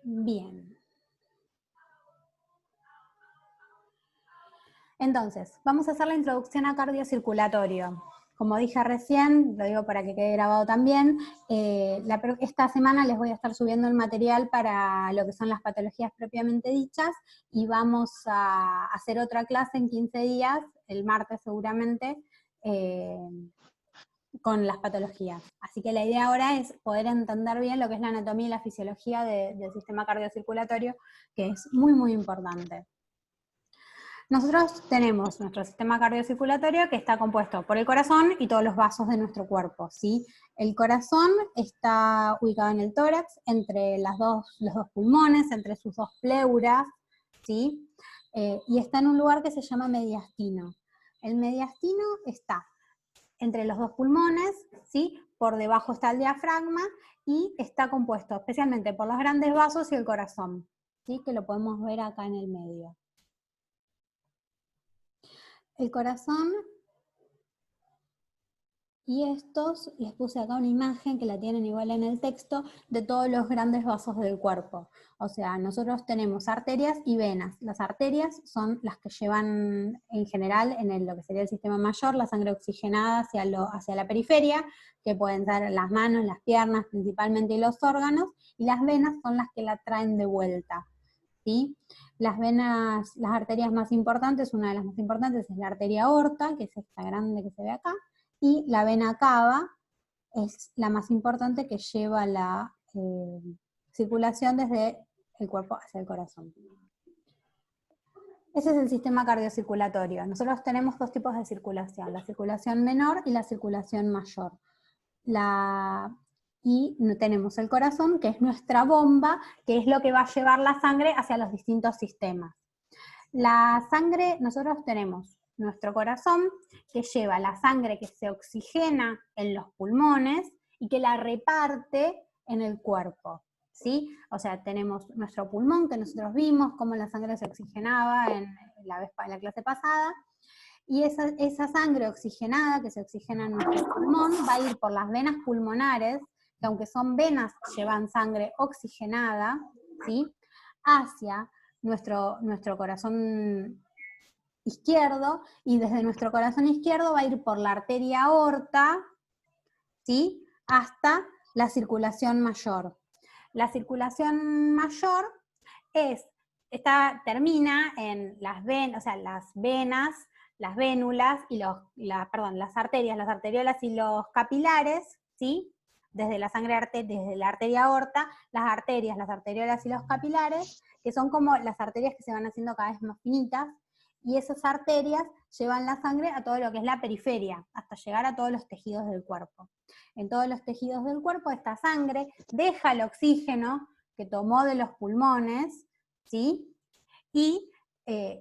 Bien. Entonces, vamos a hacer la introducción a cardiocirculatorio. Como dije recién, lo digo para que quede grabado también, esta semana les voy a estar subiendo el material para lo que son las patologías propiamente dichas y vamos a hacer otra clase en 15 días, el martes seguramente, con las patologías. Así que la idea ahora es poder entender bien lo que es la anatomía y la fisiología del sistema cardiocirculatorio, que es muy, muy importante. Nosotros tenemos nuestro sistema cardiocirculatorio que está compuesto por el corazón y todos los vasos de nuestro cuerpo, ¿sí? El corazón está ubicado en el tórax, entre los dos pulmones, entre sus dos pleuras, ¿sí? Y está en un lugar que se llama mediastino. El mediastino está entre los dos pulmones, ¿sí? Por debajo está el diafragma y está compuesto especialmente por los grandes vasos y el corazón, ¿sí? Que lo podemos ver acá en el medio. El corazón, y estos, les puse acá una imagen que la tienen igual en el texto, de todos los grandes vasos del cuerpo. O sea, nosotros tenemos arterias y venas. Las arterias son las que llevan, en general, en lo que sería el sistema mayor, la sangre oxigenada hacia la periferia, que pueden ser las manos, las piernas principalmente y los órganos, y las venas son las que la traen de vuelta, ¿sí? Las venas, las arterias más importantes, una de las más importantes es la arteria aorta, que es esta grande que se ve acá, y la vena cava es la más importante, que lleva la circulación desde el cuerpo hacia el corazón. Ese es el sistema cardiocirculatorio. Nosotros tenemos dos tipos de circulación, la circulación menor y la circulación mayor. Y tenemos el corazón, que es nuestra bomba, que es lo que va a llevar la sangre hacia los distintos sistemas. La sangre, nosotros tenemos nuestro corazón, que lleva la sangre que se oxigena en los pulmones y que la reparte en el cuerpo, ¿sí? O sea, tenemos nuestro pulmón, que nosotros vimos cómo la sangre se oxigenaba en la clase pasada, y esa sangre oxigenada, que se oxigena en nuestro pulmón, va a ir por las venas pulmonares, que aunque son venas, llevan sangre oxigenada, ¿sí? Hacia nuestro corazón izquierdo, y desde nuestro corazón izquierdo va a ir por la arteria aorta, ¿sí? Hasta la circulación mayor. La circulación mayor termina en las venas, o sea, las venas, las vénulas y las arterias, las arteriolas y los capilares, ¿sí? Desde la arteria aorta, las arterias, las arteriolas y los capilares, que son como las arterias que se van haciendo cada vez más finitas, y esas arterias llevan la sangre a todo lo que es la periferia, hasta llegar a todos los tejidos del cuerpo. En todos los tejidos del cuerpo esta sangre deja el oxígeno que tomó de los pulmones, ¿sí? Y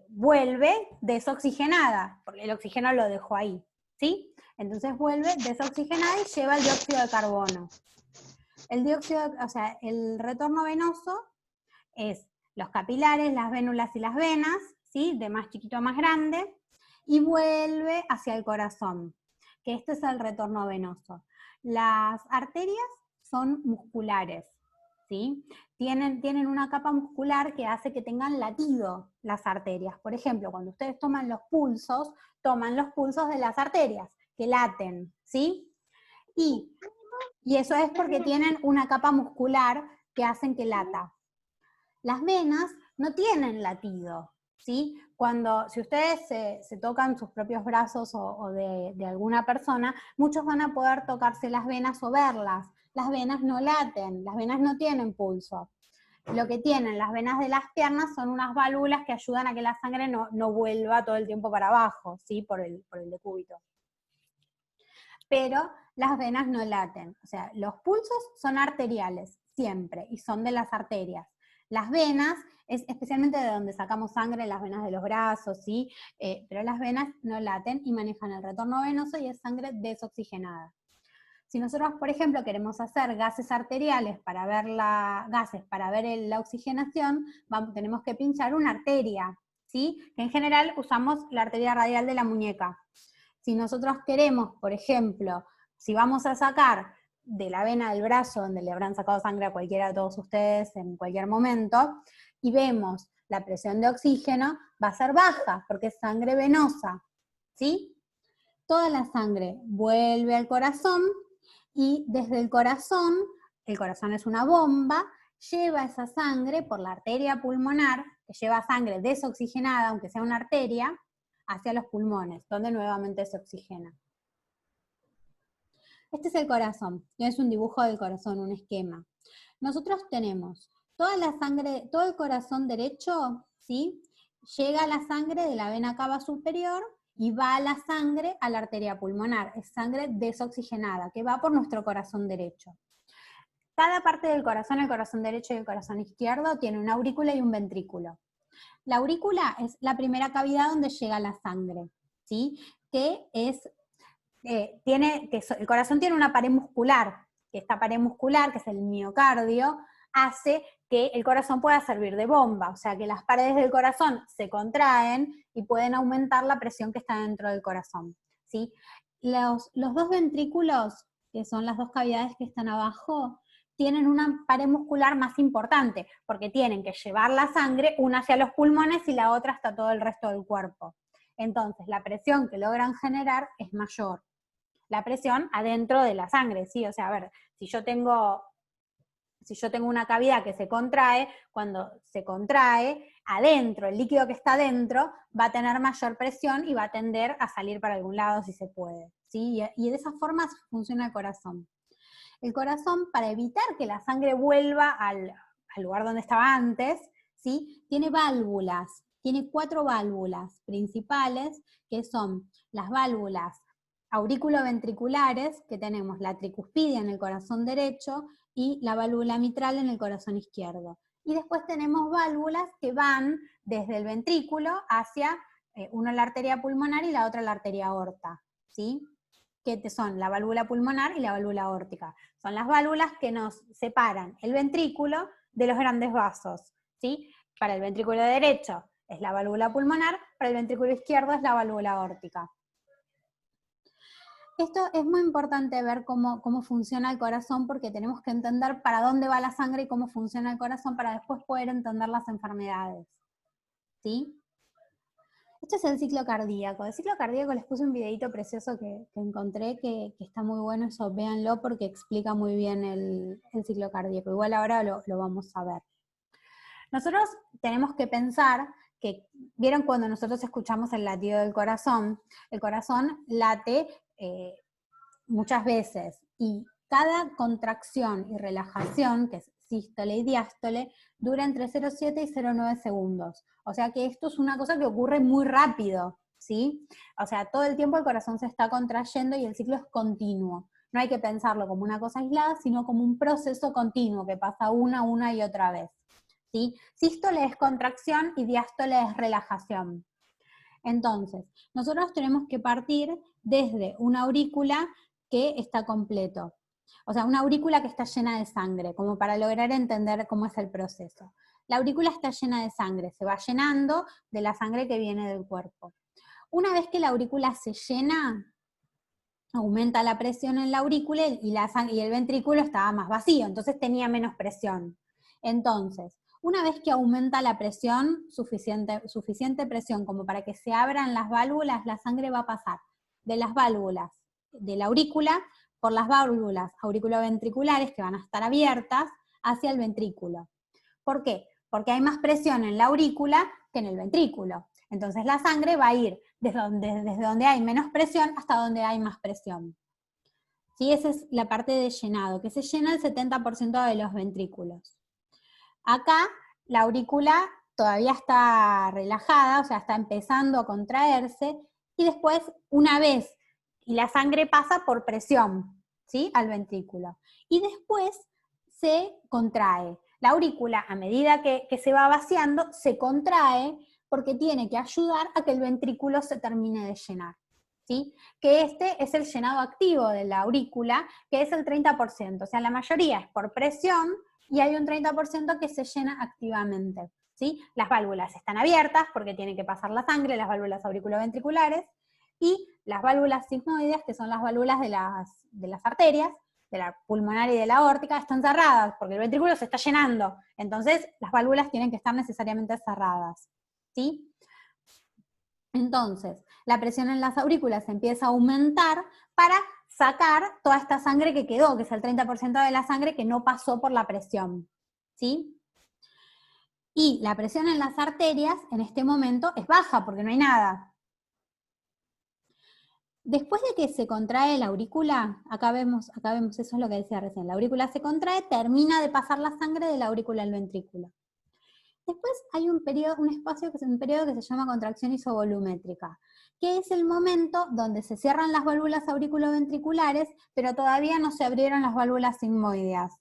vuelve desoxigenada, porque el oxígeno lo dejó ahí, ¿sí? Entonces vuelve desoxigenada y lleva el dióxido de carbono. El retorno venoso es los capilares, las vénulas y las venas, ¿sí? De más chiquito a más grande, y vuelve hacia el corazón, que este es el retorno venoso. Las arterias son musculares, ¿sí? Tienen una capa muscular que hace que tengan latido las arterias. Por ejemplo, cuando ustedes toman los pulsos de las arterias, que laten, ¿sí? Y eso es porque tienen una capa muscular que hacen que lata. Las venas no tienen latido, ¿sí? Si ustedes se tocan sus propios brazos o de alguna persona, muchos van a poder tocarse las venas o verlas. Las venas no laten, las venas no tienen pulso. Lo que tienen las venas de las piernas son unas válvulas que ayudan a que la sangre no vuelva todo el tiempo para abajo, ¿sí? Por el decúbito. Pero las venas no laten. O sea, los pulsos son arteriales, siempre, y son de las arterias. Las venas es especialmente de donde sacamos sangre, las venas de los brazos, ¿sí? Pero las venas no laten y manejan el retorno venoso y es sangre desoxigenada. Si nosotros, por ejemplo, queremos hacer gases arteriales para ver la oxigenación, tenemos que pinchar una arteria, ¿sí? Que en general usamos la arteria radial de la muñeca. Si nosotros queremos, por ejemplo, si vamos a sacar de la vena del brazo, donde le habrán sacado sangre a cualquiera de todos ustedes en cualquier momento, y vemos la presión de oxígeno, va a ser baja, porque es sangre venosa, ¿sí? Toda la sangre vuelve al corazón, y desde el corazón es una bomba, lleva esa sangre por la arteria pulmonar, que lleva sangre desoxigenada, aunque sea una arteria, hacia los pulmones, donde nuevamente se oxigena. Este es el corazón, es un dibujo del corazón, un esquema. Nosotros tenemos toda la sangre, todo el corazón derecho, ¿sí? Llega la sangre de la vena cava superior y va la sangre a la arteria pulmonar, es sangre desoxigenada, que va por nuestro corazón derecho. Cada parte del corazón, el corazón derecho y el corazón izquierdo, tiene una aurícula y un ventrículo. La aurícula es la primera cavidad donde llega la sangre, ¿sí? Que es el corazón tiene una pared muscular, que esta pared muscular, que es el miocardio, hace que el corazón pueda servir de bomba, o sea que las paredes del corazón se contraen y pueden aumentar la presión que está dentro del corazón, ¿sí? Los dos ventrículos, que son las dos cavidades que están abajo, tienen una pared muscular más importante, porque tienen que llevar la sangre, una hacia los pulmones y la otra hasta todo el resto del cuerpo. Entonces, la presión que logran generar es mayor. La presión adentro de la sangre, ¿sí? O sea, a ver, si yo tengo una cavidad que se contrae, cuando se contrae, adentro, el líquido que está adentro, va a tener mayor presión y va a tender a salir para algún lado si se puede, ¿sí? Y de esa forma funciona el corazón. El corazón, para evitar que la sangre vuelva al lugar donde estaba antes, ¿sí? Tiene válvulas, tiene 4 válvulas principales, que son las válvulas auriculoventriculares, que tenemos la tricuspidia en el corazón derecho y la válvula mitral en el corazón izquierdo. Y después tenemos válvulas que van desde el ventrículo hacia, una la arteria pulmonar y la otra la arteria aorta, ¿sí? Que son la válvula pulmonar y la válvula aórtica. Son las válvulas que nos separan el ventrículo de los grandes vasos, ¿sí? Para el ventrículo derecho es la válvula pulmonar, para el ventrículo izquierdo es la válvula aórtica. Esto es muy importante ver cómo funciona el corazón, porque tenemos que entender para dónde va la sangre y cómo funciona el corazón para después poder entender las enfermedades, ¿sí? Este es el ciclo cardíaco. El ciclo cardíaco les puse un videito precioso que encontré, que está muy bueno, eso véanlo porque explica muy bien el ciclo cardíaco. Igual ahora lo vamos a ver. Nosotros tenemos que pensar que, ¿vieron cuando nosotros escuchamos el latido del corazón? El corazón late muchas veces, y cada contracción y relajación, que es sístole y diástole, dura entre 0,7 y 0,9 segundos. O sea que esto es una cosa que ocurre muy rápido, ¿sí? O sea, todo el tiempo el corazón se está contrayendo y el ciclo es continuo. No hay que pensarlo como una cosa aislada, sino como un proceso continuo que pasa una y otra vez, ¿sí? Sístole es contracción y diástole es relajación. Entonces, nosotros tenemos que partir desde una aurícula que está completo. O sea, una aurícula que está llena de sangre, como para lograr entender cómo es el proceso. La aurícula está llena de sangre, se va llenando de la sangre que viene del cuerpo. Una vez que la aurícula se llena, aumenta la presión en la aurícula y el ventrículo estaba más vacío, entonces tenía menos presión. Entonces, una vez que aumenta la presión, suficiente presión como para que se abran las válvulas, la sangre va a pasar de las válvulas de la aurícula por las válvulas auriculoventriculares, que van a estar abiertas, hacia el ventrículo. ¿Por qué? Porque hay más presión en la aurícula que en el ventrículo. Entonces la sangre va a ir desde donde hay menos presión hasta donde hay más presión. ¿Sí? Esa es la parte de llenado, que se llena el 70% de los ventrículos. Acá la aurícula todavía está relajada, o sea, está empezando a contraerse, y después, una vez, y la sangre pasa por presión, ¿sí? Al ventrículo. Y después se contrae. La aurícula, a medida que se va vaciando, se contrae porque tiene que ayudar a que el ventrículo se termine de llenar, ¿sí? Que este es el llenado activo de la aurícula, que es el 30%, o sea, la mayoría es por presión, y hay un 30% que se llena activamente, ¿sí? Las válvulas están abiertas porque tiene que pasar la sangre, las válvulas auriculoventriculares, y las válvulas sigmoides, que son las válvulas de las arterias, de la pulmonar y de la aórtica, están cerradas, porque el ventrículo se está llenando. Entonces, las válvulas tienen que estar necesariamente cerradas, ¿sí? Entonces, la presión en las aurículas empieza a aumentar para sacar toda esta sangre que quedó, que es el 30% de la sangre que no pasó por la presión, ¿sí? Y la presión en las arterias en este momento es baja porque no hay nada. Después de que se contrae la aurícula, acá vemos, eso es lo que decía recién, la aurícula se contrae, termina de pasar la sangre de la aurícula al ventrículo. Después hay un periodo que se llama contracción isovolumétrica, que es el momento donde se cierran las válvulas auriculoventriculares, pero todavía no se abrieron las válvulas sigmoideas,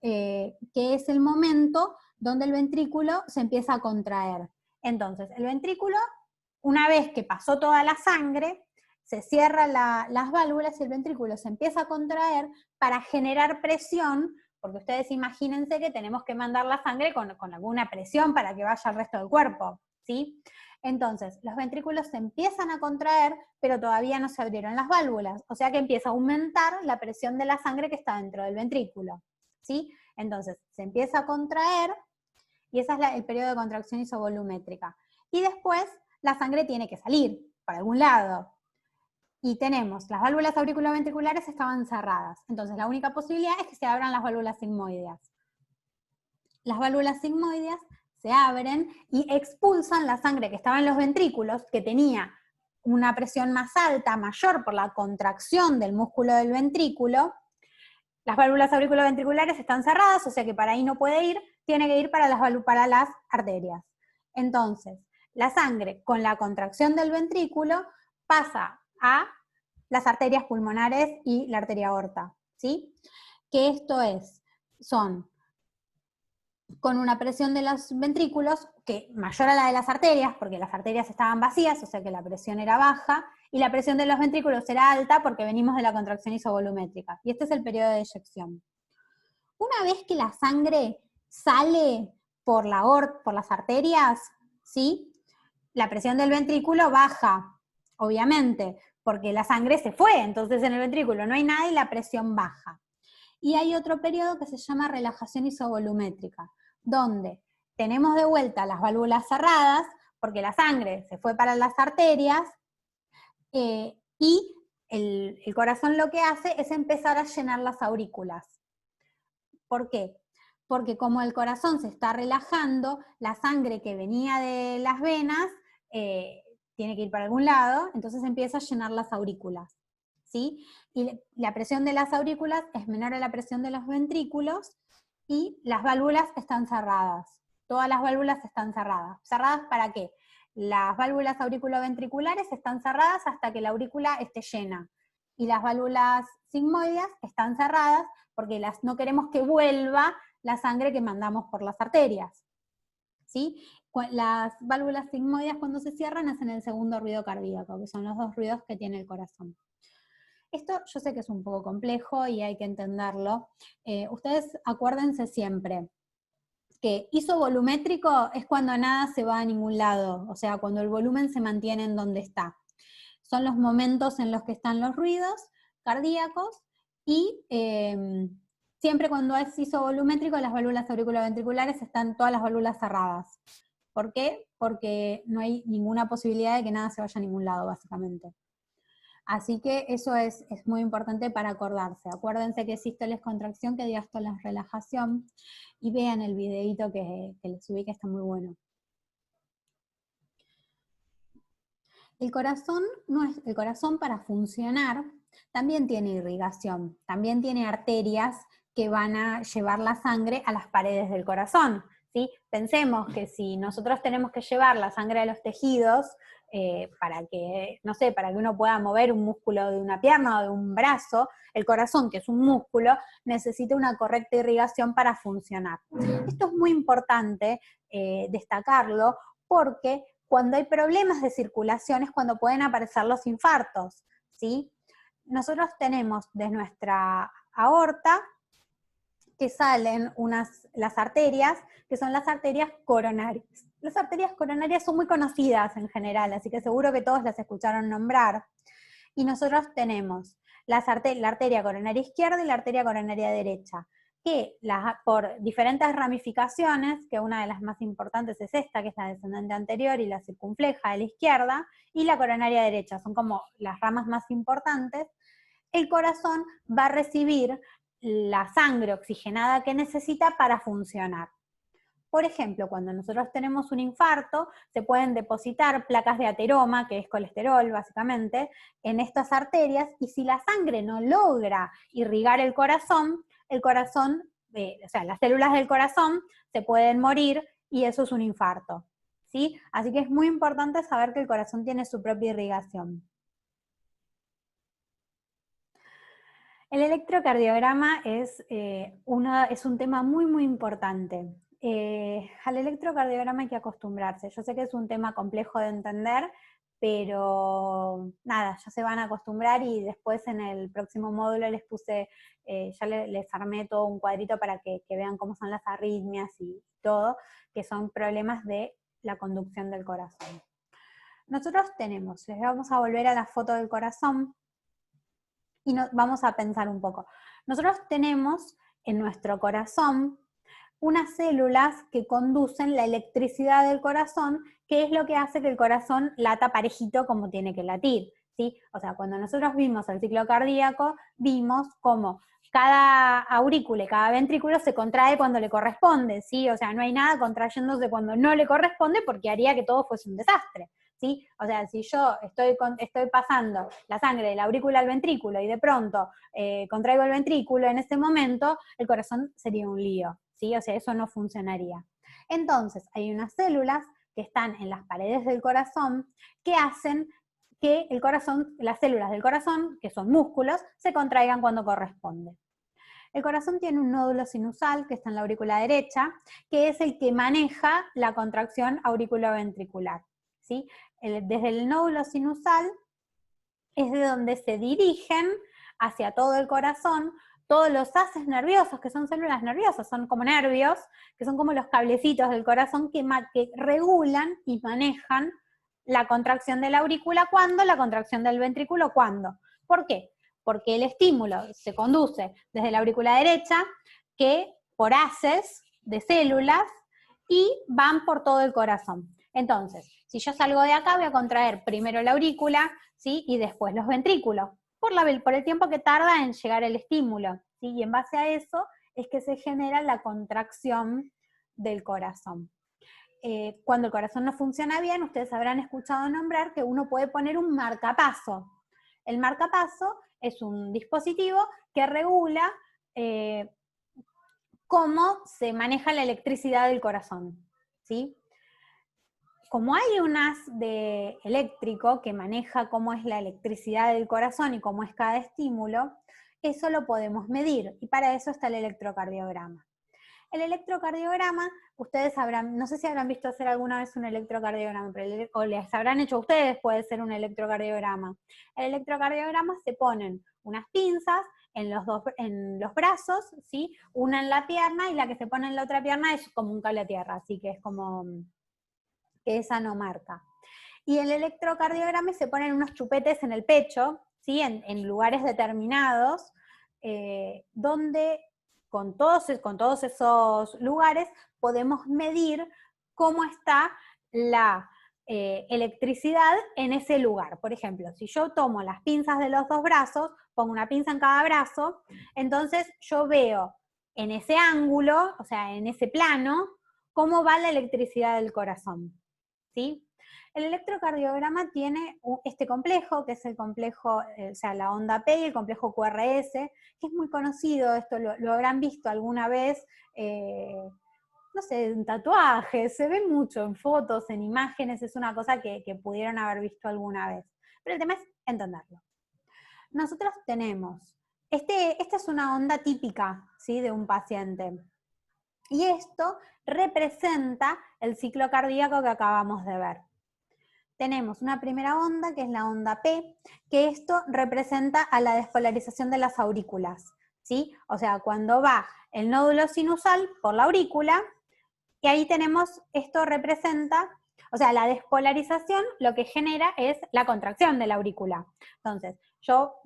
que es el momento donde el ventrículo se empieza a contraer. Entonces, el ventrículo, una vez que pasó toda la sangre, se cierran las válvulas y el ventrículo se empieza a contraer para generar presión, porque ustedes imagínense que tenemos que mandar la sangre con alguna presión para que vaya al resto del cuerpo, ¿sí? Entonces, los ventrículos se empiezan a contraer, pero todavía no se abrieron las válvulas, o sea que empieza a aumentar la presión de la sangre que está dentro del ventrículo, ¿sí? Entonces, se empieza a contraer, y ese es el periodo de contracción isovolumétrica. Y después, la sangre tiene que salir por algún lado. Y tenemos, las válvulas auriculoventriculares estaban cerradas. Entonces, la única posibilidad es que se abran las válvulas sigmoideas. Las válvulas sigmoideas se abren y expulsan la sangre que estaba en los ventrículos, que tenía una presión más alta, mayor por la contracción del músculo del ventrículo. Las válvulas auriculoventriculares están cerradas, o sea que para ahí no puede ir, tiene que ir para las arterias. Entonces, la sangre con la contracción del ventrículo pasa a las arterias pulmonares y la arteria aorta, ¿sí? Que esto son con una presión de los ventrículos que mayor a la de las arterias, porque las arterias estaban vacías, o sea que la presión era baja, y la presión de los ventrículos era alta porque venimos de la contracción isovolumétrica. Y este es el periodo de eyección. Una vez que la sangre sale por las arterias, ¿sí? La presión del ventrículo baja, obviamente, porque la sangre se fue, entonces en el ventrículo no hay nada y la presión baja. Y hay otro periodo que se llama relajación isovolumétrica, donde tenemos de vuelta las válvulas cerradas, porque la sangre se fue para las arterias, y el corazón lo que hace es empezar a llenar las aurículas. ¿Por qué? Porque como el corazón se está relajando, la sangre que venía de las venas tiene que ir para algún lado, entonces empieza a llenar las aurículas, ¿sí? Y la presión de las aurículas es menor a la presión de los ventrículos y las válvulas están cerradas. Todas las válvulas están cerradas. ¿Cerradas para qué? Las válvulas auriculoventriculares están cerradas hasta que la aurícula esté llena. Y las válvulas sigmoideas están cerradas porque no queremos que vuelva la sangre que mandamos por las arterias, ¿sí? Las válvulas sigmoideas cuando se cierran hacen el segundo ruido cardíaco, que son los dos ruidos que tiene el corazón. Esto yo sé que es un poco complejo y hay que entenderlo. Ustedes acuérdense siempre que isovolumétrico es cuando nada se va a ningún lado, o sea, cuando el volumen se mantiene en donde está. Son los momentos en los que están los ruidos cardíacos y siempre cuando es isovolumétrico las válvulas auriculoventriculares están todas las válvulas cerradas. ¿Por qué? Porque no hay ninguna posibilidad de que nada se vaya a ningún lado, básicamente. Así que eso es muy importante para acordarse. Acuérdense que sístole es contracción, que diástole es relajación, y vean el videito que les subí, que está muy bueno. El corazón para funcionar también tiene irrigación, también tiene arterias que van a llevar la sangre a las paredes del corazón, ¿sí? Pensemos que si nosotros tenemos que llevar la sangre a los tejidos para que, no sé, para que uno pueda mover un músculo de una pierna o de un brazo, el corazón, que es un músculo, necesita una correcta irrigación para funcionar. Esto es muy importante destacarlo porque cuando hay problemas de circulación es cuando pueden aparecer los infartos, ¿sí? Nosotros tenemos de nuestra aorta que salen las arterias, que son las arterias coronarias. Las arterias coronarias son muy conocidas en general, así que seguro que todos las escucharon nombrar. Y nosotros tenemos la arteria coronaria izquierda y la arteria coronaria derecha, que por diferentes ramificaciones, que una de las más importantes es esta, que es la descendente anterior y la circunfleja de la izquierda, y la coronaria derecha, son como las ramas más importantes, el corazón va a recibir la sangre oxigenada que necesita para funcionar. Por ejemplo, cuando nosotros tenemos un infarto, se pueden depositar placas de ateroma, que es colesterol básicamente, en estas arterias, y si la sangre no logra irrigar el corazón, o sea, las células del corazón se pueden morir y eso es un infarto, ¿sí? Así que es muy importante saber que el corazón tiene su propia irrigación. El electrocardiograma es un tema muy, muy importante. Al electrocardiograma hay que acostumbrarse. Yo sé que es un tema complejo de entender, pero nada, ya se van a acostumbrar y después en el próximo módulo les puse, ya les armé todo un cuadrito para que vean cómo son las arritmias y todo, que son problemas de la conducción del corazón. Nosotros tenemos, les vamos a volver a la foto del corazón y vamos a pensar un poco. Nosotros tenemos en nuestro corazón unas células que conducen la electricidad del corazón, que es lo que hace que el corazón lata parejito como tiene que latir, ¿sí? O sea, cuando nosotros vimos el ciclo cardíaco, vimos cómo cada aurícula y cada ventrículo se contrae cuando le corresponde, ¿sí? O sea, no hay nada contrayéndose cuando no le corresponde porque haría que todo fuese un desastre, ¿sí? O sea, si yo estoy pasando la sangre de la aurícula al ventrículo y de pronto contraigo el ventrículo en ese momento, el corazón sería un lío, ¿sí? O sea, eso no funcionaría. Entonces, hay unas células que están en las paredes del corazón que hacen que el corazón, las células del corazón, que son músculos, se contraigan cuando corresponde. El corazón tiene un nódulo sinusal que está en la aurícula derecha, que es el que maneja la contracción auriculoventricular, ¿sí? Desde el nódulo sinusal es de donde se dirigen hacia todo el corazón todos los haces nerviosos, que son células nerviosas, son como nervios, que son como los cablecitos del corazón que regulan y manejan la contracción de la aurícula cuando, la contracción del ventrículo cuando. ¿Por qué? Porque el estímulo se conduce desde la aurícula derecha, que por haces de células, y van por todo el corazón. Entonces, si yo salgo de acá, voy a contraer primero la aurícula, ¿sí? Y después los ventrículos, por el tiempo que tarda en llegar el estímulo, ¿sí? Y en base a eso es que se genera la contracción del corazón. Cuando el corazón no funciona bien, ustedes habrán escuchado nombrar que uno puede poner un marcapaso. El marcapaso es un dispositivo que regula cómo se maneja la electricidad del corazón, ¿sí? Como hay un haz de eléctrico que maneja cómo es la electricidad del corazón y cómo es cada estímulo, eso lo podemos medir, y para eso está el electrocardiograma. El electrocardiograma, ustedes habrán, no sé si habrán visto hacer alguna vez un electrocardiograma, o les habrán hecho a ustedes, puede ser un electrocardiograma. El electrocardiograma se ponen unas pinzas en los brazos, ¿sí? Una en la pierna, y la que se pone en la otra pierna es como un cable a tierra, así que es como que esa no marca. Y el electrocardiograma se ponen unos chupetes en el pecho, ¿sí? En lugares determinados, donde con todos esos lugares podemos medir cómo está la electricidad en ese lugar. Por ejemplo, si yo tomo las pinzas de los dos brazos, pongo una pinza en cada brazo, entonces yo veo en ese ángulo, o sea, en ese plano, cómo va la electricidad del corazón, ¿sí? El electrocardiograma tiene este complejo, que es el complejo, o sea, la onda P y el complejo QRS, que es muy conocido, esto lo habrán visto alguna vez, no sé, en tatuajes, se ve mucho en fotos, en imágenes, es una cosa que pudieron haber visto alguna vez. Pero el tema es entenderlo. Nosotros tenemos, esta es una onda típica, ¿sí? De un paciente. Y esto representa el ciclo cardíaco que acabamos de ver. Tenemos una primera onda, que es la onda P, que esto representa a la despolarización de las aurículas, ¿sí? O sea, cuando va el nódulo sinusal por la aurícula, y ahí tenemos, esto representa, o sea, la despolarización lo que genera es la contracción de la aurícula. Entonces, yo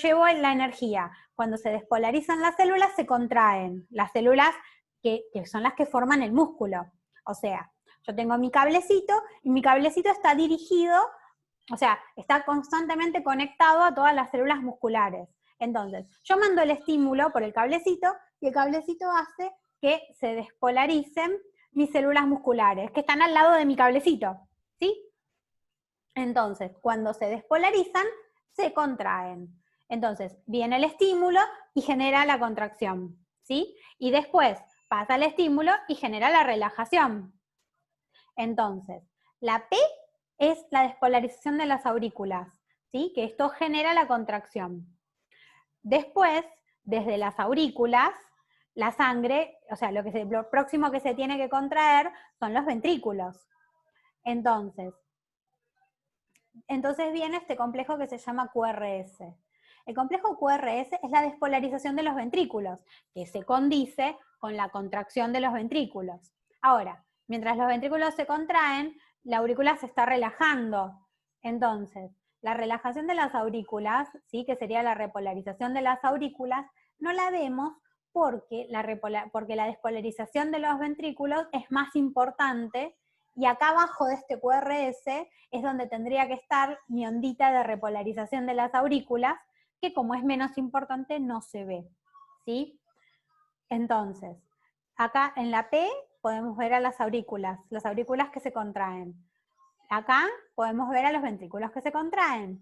llevo la energía. Cuando se despolarizan las células, se contraen. Las células que son las que forman el músculo. O sea, yo tengo mi cablecito, y mi cablecito está dirigido, o sea, está constantemente conectado a todas las células musculares. Entonces, yo mando el estímulo por el cablecito, y el cablecito hace que se despolaricen mis células musculares, que están al lado de mi cablecito, ¿sí? Entonces, cuando se despolarizan, se contraen. Entonces, viene el estímulo y genera la contracción, ¿sí? Y después pasa el estímulo y genera la relajación. Entonces, la P es la despolarización de las aurículas, ¿sí? Que esto genera la contracción. Después, desde las aurículas, la sangre, o sea, lo próximo que se tiene que contraer son los ventrículos. Entonces viene este complejo que se llama QRS. El complejo QRS es la despolarización de los ventrículos, que se condice con la contracción de los ventrículos. Ahora, mientras los ventrículos se contraen, la aurícula se está relajando. Entonces, la relajación de las aurículas, ¿sí? Que sería la repolarización de las aurículas, no la vemos porque la despolarización de los ventrículos es más importante, y acá abajo de este QRS es donde tendría que estar mi ondita de repolarización de las aurículas, que como es menos importante no se ve, ¿sí? Entonces, acá en la P podemos ver a las aurículas que se contraen. Acá podemos ver a los ventrículos que se contraen.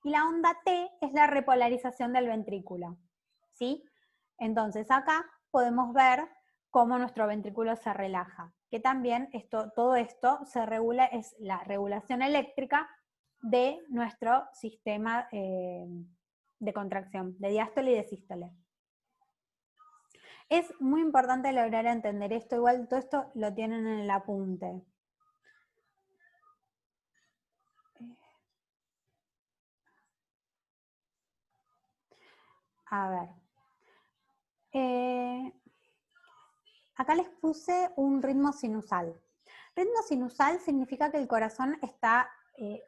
Y la onda T es la repolarización del ventrículo, ¿sí? Entonces acá podemos ver cómo nuestro ventrículo se relaja, que también todo esto se regula, es la regulación eléctrica de nuestro sistema de contracción, de diástole y de sístole. Es muy importante lograr entender esto, igual todo esto lo tienen en el apunte. A ver. Acá les puse un ritmo sinusal. Ritmo sinusal significa que el corazón está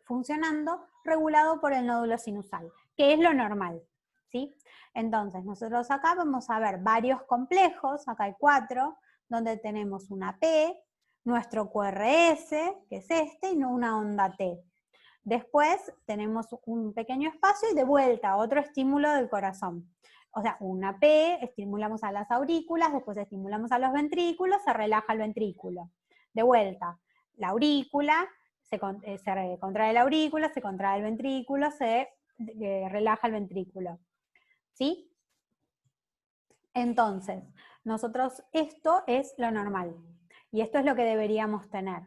funcionando regulado por el nódulo sinusal, que es lo normal, ¿sí? Entonces, nosotros acá vamos a ver varios complejos, acá hay 4, donde tenemos una P, nuestro QRS, que es este, y una onda T. Después tenemos un pequeño espacio y de vuelta otro estímulo del corazón. O sea, una P, estimulamos a las aurículas, después estimulamos a los ventrículos, se relaja el ventrículo. De vuelta, la aurícula, se contrae la aurícula, se contrae el ventrículo, se relaja el ventrículo. ¿Sí? Entonces, esto es lo normal. Y esto es lo que deberíamos tener.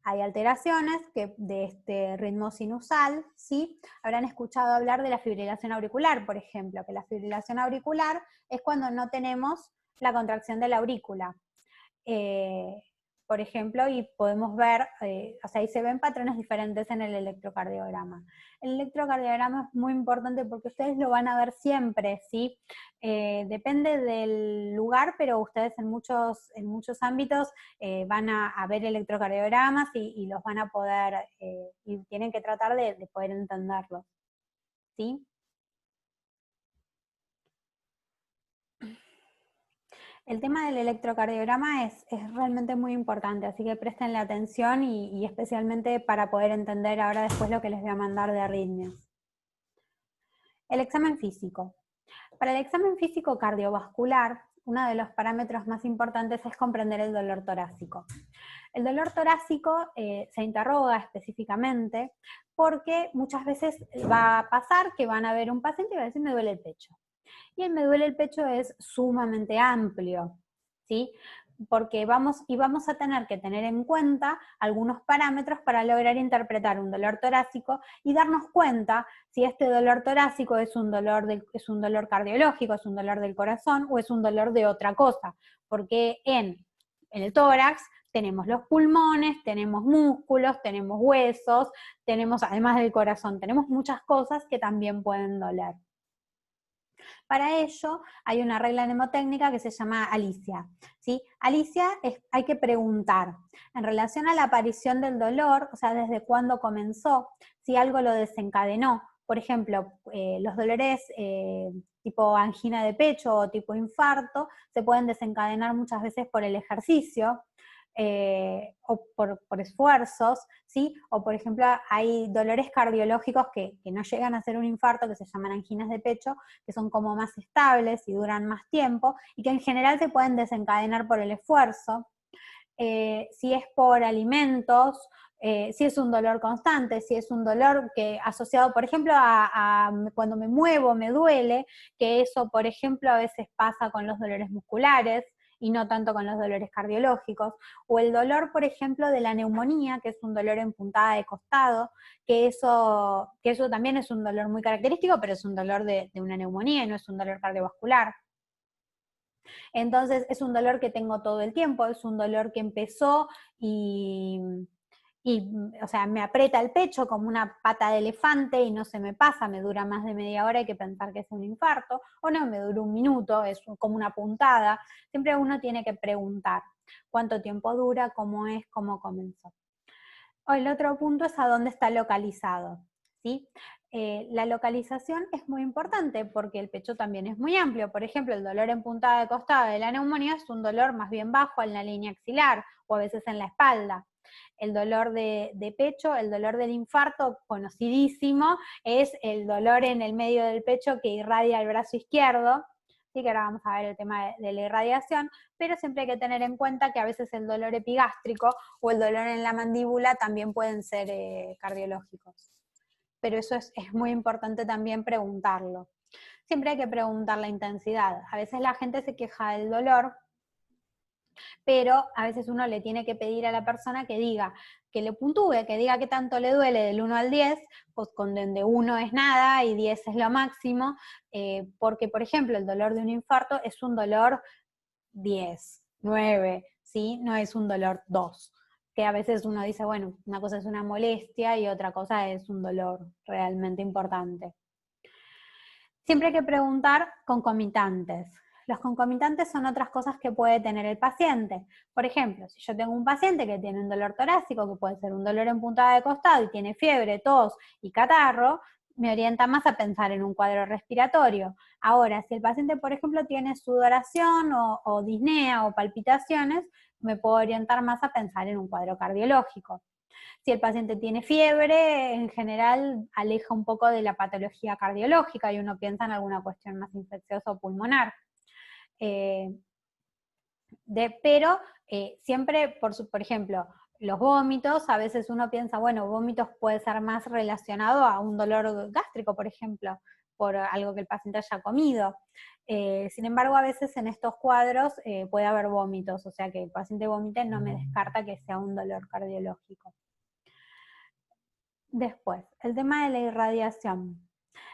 Hay alteraciones de este ritmo sinusal, ¿sí? Habrán escuchado hablar de la fibrilación auricular, por ejemplo, que la fibrilación auricular es cuando no tenemos la contracción de la aurícula. Por ejemplo, y podemos ver, o sea, ahí se ven patrones diferentes en el electrocardiograma. El electrocardiograma es muy importante porque ustedes lo van a ver siempre, ¿sí? Depende del lugar, pero ustedes en muchos ámbitos van a ver electrocardiogramas y los van a poder, y tienen que tratar de poder entenderlos, ¿sí? El tema del electrocardiograma es realmente muy importante, así que prestenle atención y especialmente para poder entender ahora después lo que les voy a mandar de arritmias. El examen físico. Para el examen físico cardiovascular, uno de los parámetros más importantes es comprender el dolor torácico. El dolor torácico se interroga específicamente porque muchas veces va a pasar que van a ver un paciente y va a decir me duele el pecho. Y el me duele el pecho es sumamente amplio, ¿sí? Porque vamos a tener que tener en cuenta algunos parámetros para lograr interpretar un dolor torácico y darnos cuenta si este dolor torácico es un dolor cardiológico, es un dolor del corazón o es un dolor de otra cosa. Porque en el tórax tenemos los pulmones, tenemos músculos, tenemos huesos, tenemos, además del corazón, tenemos muchas cosas que también pueden doler. Para ello hay una regla mnemotécnica que se llama Alicia, ¿sí? Alicia hay que preguntar en relación a la aparición del dolor, o sea, desde cuándo comenzó, si algo lo desencadenó. por ejemplo, los dolores tipo angina de pecho o tipo infarto se pueden desencadenar muchas veces por el ejercicio, o por esfuerzos, ¿sí? O por ejemplo hay dolores cardiológicos que no llegan a ser un infarto, que se llaman anginas de pecho, que son como más estables y duran más tiempo, y que en general se pueden desencadenar por el esfuerzo. Si es por alimentos, si es un dolor constante, si es un dolor que asociado, por ejemplo, a cuando me muevo, me duele, que eso, por ejemplo, a veces pasa con los dolores musculares y no tanto con los dolores cardiológicos, o el dolor, por ejemplo, de la neumonía, que es un dolor en puntada de costado, que eso también es un dolor muy característico, pero es un dolor de una neumonía y no es un dolor cardiovascular. Entonces es un dolor que tengo todo el tiempo, es un dolor que empezó o sea, me aprieta el pecho como una pata de elefante y no se me pasa, me dura más de media hora, hay que pensar que es un infarto, o no, me dura un minuto, es como una puntada. Siempre uno tiene que preguntar cuánto tiempo dura, cómo es, cómo comenzó. El otro punto es a dónde está localizado, ¿sí? La localización es muy importante porque el pecho también es muy amplio. Por ejemplo, el dolor en puntada de costado de la neumonía es un dolor más bien bajo en la línea axilar o a veces en la espalda. El dolor de pecho, el dolor del infarto, conocidísimo, es el dolor en el medio del pecho que irradia el brazo izquierdo. Sí, que ahora vamos a ver el tema de la irradiación, pero siempre hay que tener en cuenta que a veces el dolor epigástrico o el dolor en la mandíbula también pueden ser cardiológicos. Pero eso es muy importante también preguntarlo. Siempre hay que preguntar la intensidad. A veces la gente se queja del dolor, pero a veces uno le tiene que pedir a la persona que diga, que le puntúe, que diga qué tanto le duele del 1 al 10, pues con donde 1 es nada y 10 es lo máximo, porque por ejemplo el dolor de un infarto es un dolor 10, 9, ¿sí? No es un dolor 2, que a veces uno dice, bueno, una cosa es una molestia y otra cosa es un dolor realmente importante. Siempre hay que preguntar concomitantes. Los concomitantes son otras cosas que puede tener el paciente. Por ejemplo, si yo tengo un paciente que tiene un dolor torácico, que puede ser un dolor en puntada de costado y tiene fiebre, tos y catarro, me orienta más a pensar en un cuadro respiratorio. Ahora, si el paciente, por ejemplo, tiene sudoración o disnea o palpitaciones, me puedo orientar más a pensar en un cuadro cardiológico. Si el paciente tiene fiebre, en general aleja un poco de la patología cardiológica y uno piensa en alguna cuestión más infecciosa o pulmonar. Pero siempre, por ejemplo, los vómitos, a veces uno piensa, bueno, vómitos puede ser más relacionado a un dolor gástrico, por ejemplo, por algo que el paciente haya comido. Sin embargo, a veces en estos cuadros puede haber vómitos, o sea que el paciente vomite no me descarta que sea un dolor cardiológico. Después, el tema de la irradiación.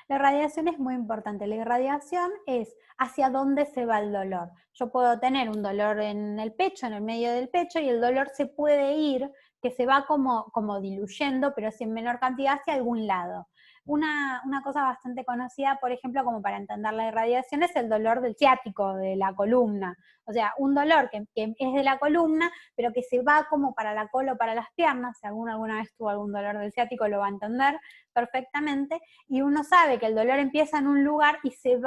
La irradiación es muy importante. La irradiación es hacia dónde se va el dolor. Yo puedo tener un dolor en el pecho, en el medio del pecho, y el dolor se puede ir, que se va como diluyendo, pero sí en menor cantidad hacia algún lado. Una cosa bastante conocida, por ejemplo, como para entender la irradiación, es el dolor del ciático, de la columna. O sea, un dolor que es de la columna, pero que se va como para la cola o para las piernas. Si alguna vez tuvo algún dolor del ciático lo va a entender perfectamente, y uno sabe que el dolor empieza en un lugar y se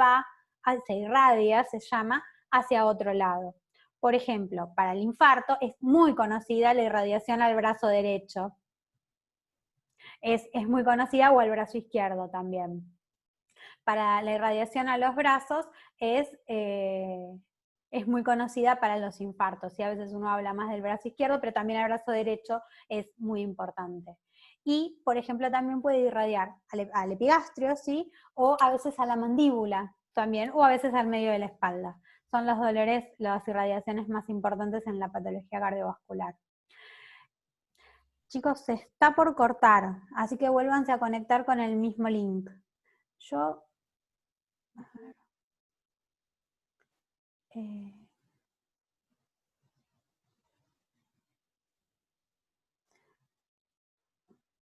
irradia, se llama, hacia otro lado. Por ejemplo, para el infarto es muy conocida la irradiación al brazo derecho. Es muy conocida, o al brazo izquierdo también. Para la irradiación a los brazos es muy conocida para los infartos. ¿Sí? A veces uno habla más del brazo izquierdo, pero también el brazo derecho es muy importante. Y, por ejemplo, también puede irradiar al epigastrio, ¿sí? O a veces a la mandíbula también, o a veces al medio de la espalda. Son los dolores, las irradiaciones más importantes en la patología cardiovascular. Chicos, se está por cortar, así que vuélvanse a conectar con el mismo link. Yo